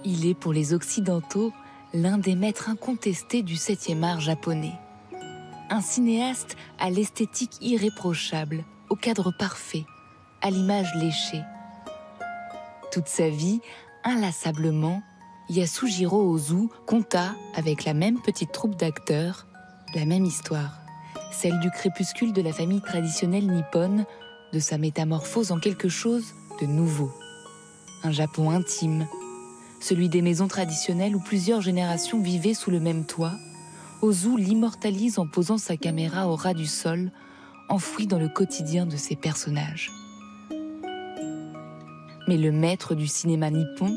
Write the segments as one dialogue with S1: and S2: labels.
S1: Il est pour les Occidentaux l'un des maîtres incontestés du 7e art japonais. Un cinéaste à l'esthétique irréprochable, au cadre parfait, à l'image léchée. Toute sa vie, inlassablement, Yasujiro Ozu conta, avec la même petite troupe d'acteurs, la même histoire, celle du crépuscule de la famille traditionnelle nippone, de sa métamorphose en quelque chose de nouveau. Un Japon intime, celui des maisons traditionnelles où plusieurs générations vivaient sous le même toit. Ozu l'immortalise en posant sa caméra au ras du sol, enfoui dans le quotidien de ses personnages. Mais le maître du cinéma nippon,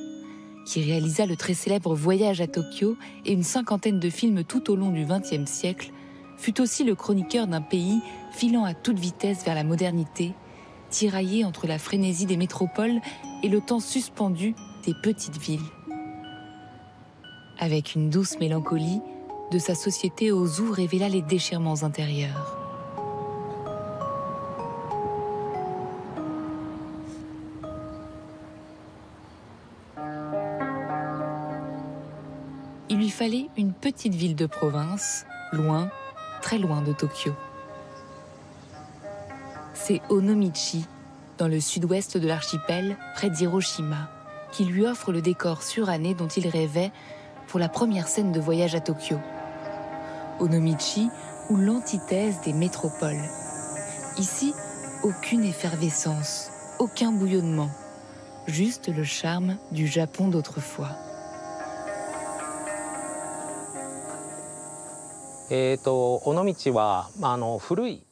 S1: qui réalisa le très célèbre Voyage à Tokyo et une 50aine de films tout au long du XXe siècle, fut aussi le chroniqueur d'un pays filant à toute vitesse vers la modernité, tiraillé entre la frénésie des métropoles et le temps suspendu des petites villes. Avec une douce mélancolie, de sa société, Ozu révéla les déchirements intérieurs. Il lui fallait une petite ville de province, loin, très loin de Tokyo. C'est Onomichi, dans le sud-ouest de l'archipel, près d'Hiroshima, qui lui offre le décor suranné dont il rêvait pour la première scène de Voyage à Tokyo. Onomichi, ou l'antithèse des métropoles. Ici, aucune effervescence, aucun bouillonnement, juste le charme du Japon d'autrefois.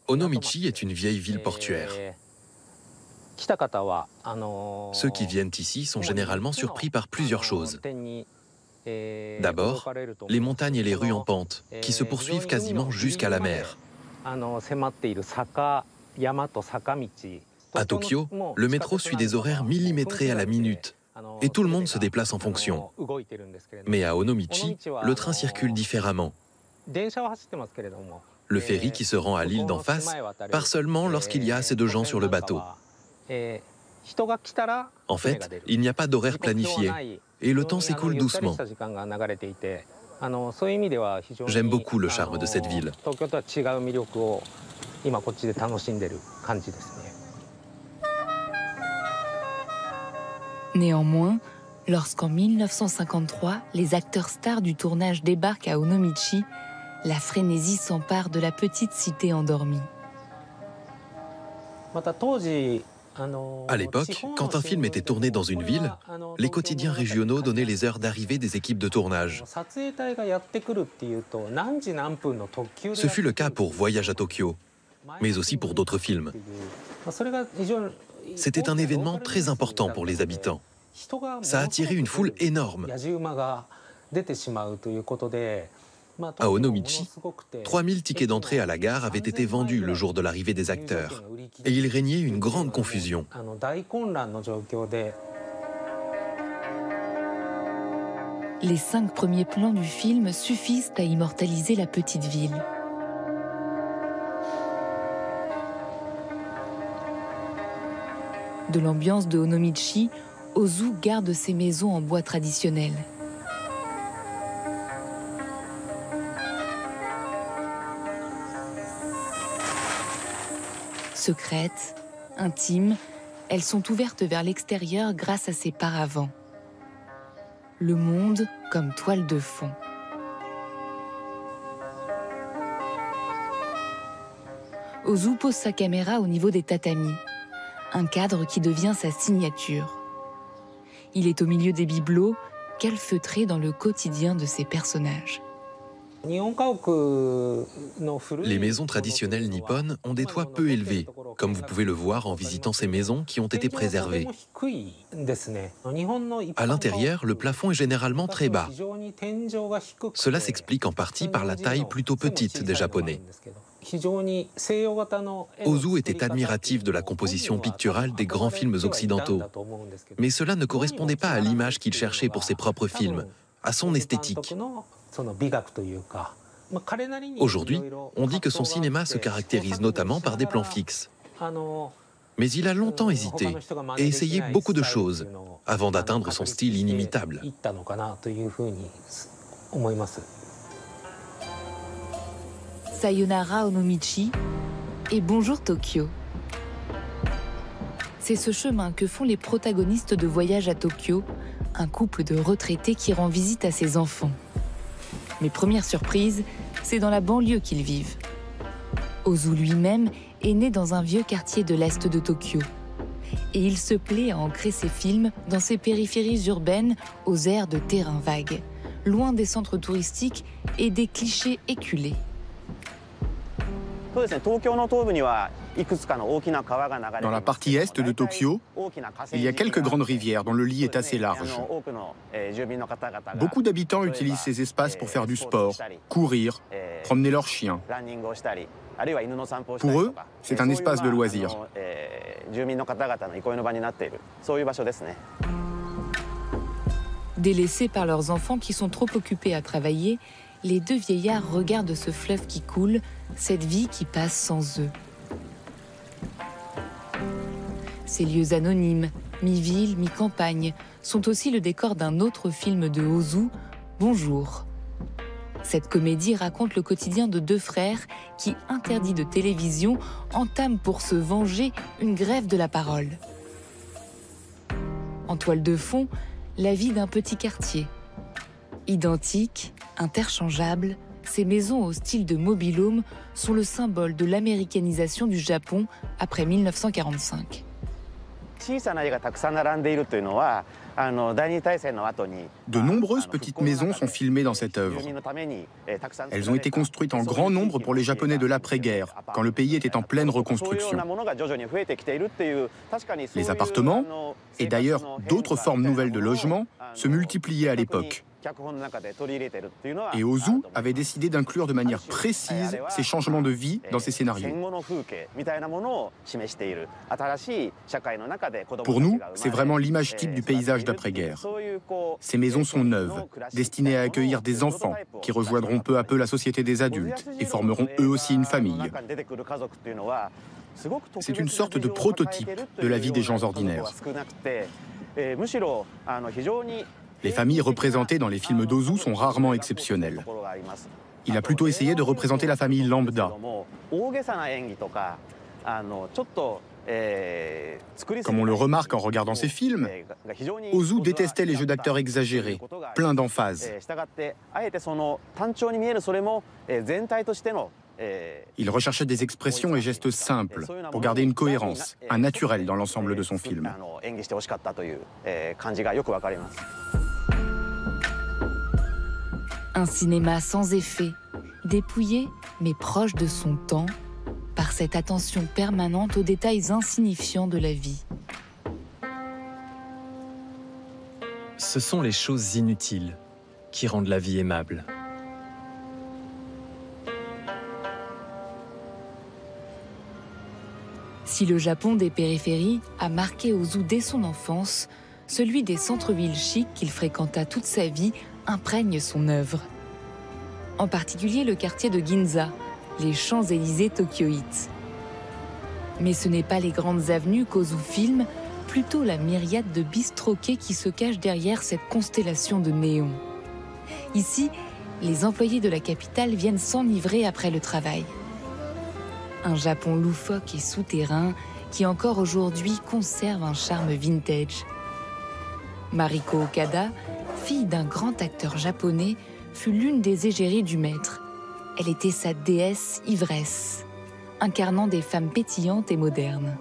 S2: Onomichi est une vieille ville portuaire. Ceux qui viennent ici sont généralement surpris par plusieurs choses. D'abord, les montagnes et les rues en pente, qui se poursuivent quasiment jusqu'à la mer. À Tokyo, le métro suit des horaires millimétrés à la minute, et tout le monde se déplace en fonction. Mais à Onomichi, le train circule différemment. Le ferry qui se rend à l'île d'en face part seulement lorsqu'il y a assez de gens sur le bateau. En fait, il n'y a pas d'horaire planifié, et le temps s'écoule doucement. J'aime beaucoup le charme de cette ville.
S1: Néanmoins, lorsqu'en 1953, les acteurs stars du tournage débarquent à Onomichi, la frénésie s'empare de la petite cité endormie.
S2: À l'époque, quand un film était tourné dans une ville, les quotidiens régionaux donnaient les heures d'arrivée des équipes de tournage. Ce fut le cas pour Voyage à Tokyo, mais aussi pour d'autres films. C'était un événement très important pour les habitants. Ça a attiré une foule énorme. À Onomichi, 3000 tickets d'entrée à la gare avaient été vendus le jour de l'arrivée des acteurs. Et il régnait une grande confusion.
S1: Les 5 premiers plans du film suffisent à immortaliser la petite ville. De l'ambiance de Onomichi, Ozu garde ses maisons en bois traditionnel. Secrètes, intimes, elles sont ouvertes vers l'extérieur grâce à ses paravents. Le monde comme toile de fond. Ozu pose sa caméra au niveau des tatamis, un cadre qui devient sa signature. Il est au milieu des bibelots, calfeutré dans le quotidien de ses personnages.
S2: Les maisons traditionnelles nippones ont des toits peu élevés, comme vous pouvez le voir en visitant ces maisons qui ont été préservées. À l'intérieur, le plafond est généralement très bas. Cela s'explique en partie par la taille plutôt petite des Japonais. Ozu était admiratif de la composition picturale des grands films occidentaux. Mais cela ne correspondait pas à l'image qu'il cherchait pour ses propres films, à son esthétique. Aujourd'hui, on dit que son cinéma se caractérise notamment par des plans fixes. Mais il a longtemps hésité et essayé beaucoup de choses avant d'atteindre son style inimitable.
S1: Sayonara Onomichi et Bonjour Tokyo. C'est ce chemin que font les protagonistes de Voyage à Tokyo, un couple de retraités qui rend visite à ses enfants. Mais première surprise, c'est dans la banlieue qu'ils vivent. Ozu lui-même est né dans un vieux quartier de l'est de Tokyo. Et il se plaît à ancrer ses films dans ces périphéries urbaines aux airs de terrain vague, loin des centres touristiques et des clichés éculés.
S3: Dans la partie est de Tokyo, il y a quelques grandes rivières dont le lit est assez large. Beaucoup d'habitants utilisent ces espaces pour faire du sport, courir, promener leurs chiens. Pour eux, c'est un espace de loisirs.
S1: Délaissés par leurs enfants qui sont trop occupés à travailler, les deux vieillards regardent ce fleuve qui coule, cette vie qui passe sans eux. Ces lieux anonymes, mi-ville, mi-campagne, sont aussi le décor d'un autre film de Ozu, Bonjour. Cette comédie raconte le quotidien de deux frères qui, interdits de télévision, entament pour se venger une grève de la parole. En toile de fond, la vie d'un petit quartier. Identiques, interchangeables, ces maisons au style de mobil-home sont le symbole de l'américanisation du Japon après 1945.
S3: De nombreuses petites maisons sont filmées dans cette œuvre. Elles ont été construites en grand nombre pour les Japonais de l'après-guerre, quand le pays était en pleine reconstruction. Les appartements, et d'ailleurs d'autres formes nouvelles de logement, se multipliaient à l'époque. Et Ozu avait décidé d'inclure de manière précise ces changements de vie dans ses scénarios. Pour nous, c'est vraiment l'image type du paysage d'après-guerre. Ces maisons sont neuves, destinées à accueillir des enfants qui rejoindront peu à peu la société des adultes et formeront eux aussi une famille. C'est une sorte de prototype de la vie des gens ordinaires. Les familles représentées dans les films d'Ozu sont rarement exceptionnelles. Il a plutôt essayé de représenter la famille lambda. Comme on le remarque en regardant ces films, Ozu détestait les jeux d'acteurs exagérés, pleins d'emphase. Il recherchait des expressions et gestes simples pour garder une cohérence, un naturel dans l'ensemble de son film.
S1: Un cinéma sans effet, dépouillé mais proche de son temps, par cette attention permanente aux détails insignifiants de la vie.
S4: Ce sont les choses inutiles qui rendent la vie aimable.
S1: Si le Japon des périphéries a marqué Ozu dès son enfance, celui des centres-villes chics qu'il fréquenta toute sa vie imprègne son œuvre. En particulier le quartier de Ginza, les Champs-Élysées tokyoïtes. Mais ce n'est pas les grandes avenues qu'Ozu filme, plutôt la myriade de bistroquets qui se cachent derrière cette constellation de néons. Ici, les employés de la capitale viennent s'enivrer après le travail. Un Japon loufoque et souterrain qui encore aujourd'hui conserve un charme vintage. Mariko Okada, fille d'un grand acteur japonais, fut l'une des égéries du maître. Elle était sa déesse ivresse, incarnant des femmes pétillantes et modernes.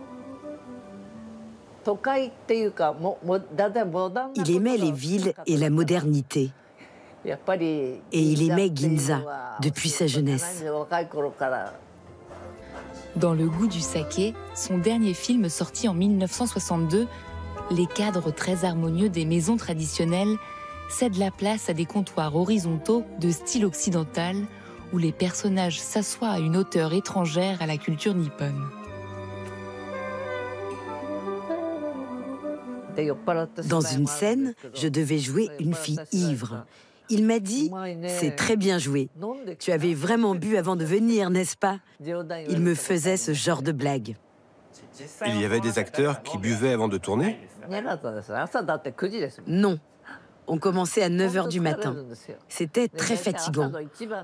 S5: Il aimait les villes et la modernité. Et il aimait Ginza depuis sa jeunesse.
S1: Dans Le goût du saké, son dernier film sorti en 1962, les cadres très harmonieux des maisons traditionnelles cèdent la place à des comptoirs horizontaux de style occidental où les personnages s'assoient à une hauteur étrangère à la culture nippone.
S5: Dans une scène, je devais jouer une fille ivre. Il m'a dit « C'est très bien joué. Tu avais vraiment bu avant de venir, n'est-ce pas ?» Il me faisait ce genre de blague.
S6: Il y avait des acteurs qui buvaient avant de tourner?
S5: Non. On commençait à 9 h du matin. C'était très fatigant.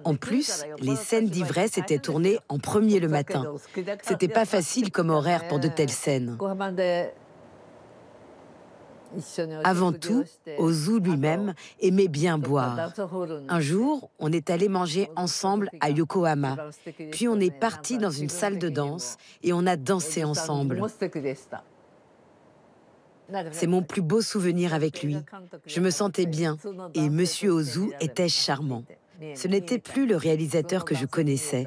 S5: En plus, les scènes d'ivresse étaient tournées en premier le matin. C'était pas facile comme horaire pour de telles scènes. Avant tout, Ozu lui-même aimait bien boire. Un jour, on est allé manger ensemble à Yokohama. Puis on est parti dans une salle de danse et on a dansé ensemble. C'est mon plus beau souvenir avec lui. Je me sentais bien et Monsieur Ozu était charmant. Ce n'était plus le réalisateur que je connaissais.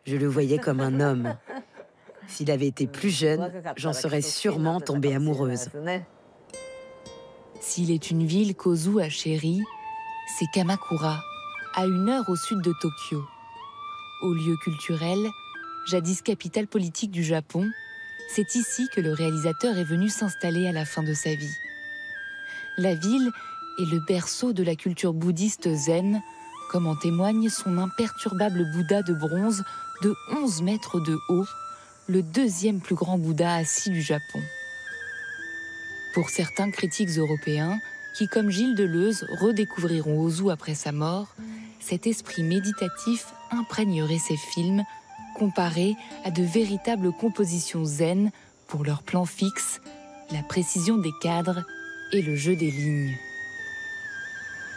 S5: Je le voyais comme un homme. S'il avait été plus jeune, j'en serais sûrement tombée amoureuse.
S1: S'il est une ville qu'Ozu a chérie, c'est Kamakura, à 1 heure au sud de Tokyo. Au lieu culturel, jadis capitale politique du Japon, c'est ici que le réalisateur est venu s'installer à la fin de sa vie. La ville est le berceau de la culture bouddhiste zen, comme en témoigne son imperturbable Bouddha de bronze de 11 mètres de haut, le 2e plus grand Bouddha assis du Japon. Pour certains critiques européens, qui comme Gilles Deleuze redécouvriront Ozu après sa mort, cet esprit méditatif imprégnerait ses films, comparés à de véritables compositions zen pour leur plan fixe, la précision des cadres et le jeu des lignes.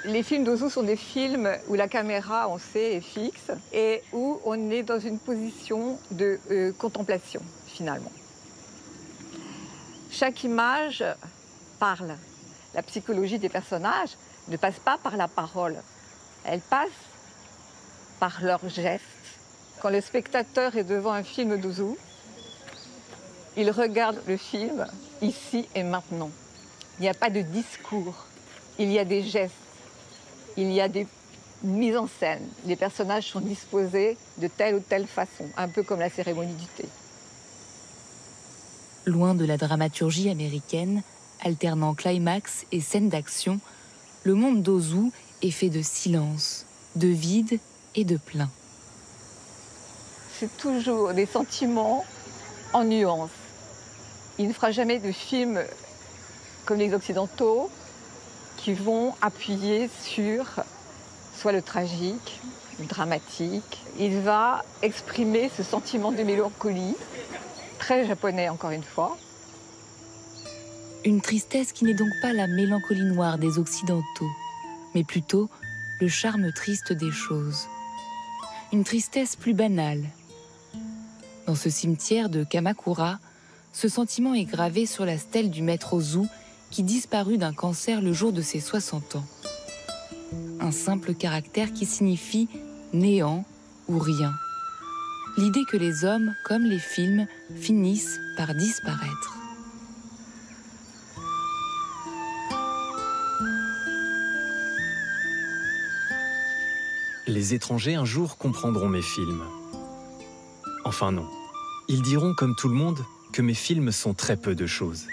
S7: Les films d'Ozu sont des films où la caméra, on sait, est fixe et où on est dans une position de contemplation, finalement. Chaque image parle. La psychologie des personnages ne passe pas par la parole. Elle passe par leurs gestes. Quand le spectateur est devant un film d'Ozu, il regarde le film ici et maintenant. Il n'y a pas de discours, il y a des gestes, il y a des mises en scène. Les personnages sont disposés de telle ou telle façon, un peu comme la cérémonie du thé.
S1: Loin de la dramaturgie américaine, alternant climax et scènes d'action, le monde d'Ozu est fait de silence, de vide et de plein.
S7: C'est toujours des sentiments en nuances. Il ne fera jamais de films comme les Occidentaux qui vont appuyer sur soit le tragique, le dramatique. Il va exprimer ce sentiment de mélancolie, très japonais encore une fois.
S1: Une tristesse qui n'est donc pas la mélancolie noire des Occidentaux, mais plutôt le charme triste des choses. Une tristesse plus banale. Dans ce cimetière de Kamakura, ce sentiment est gravé sur la stèle du maître Ozu qui disparut d'un cancer le jour de ses 60 ans. Un simple caractère qui signifie néant ou rien. L'idée que les hommes, comme les films, finissent par disparaître.
S4: Les étrangers un jour comprendront mes films. Enfin non. Ils diront comme tout le monde que mes films sont très peu de choses.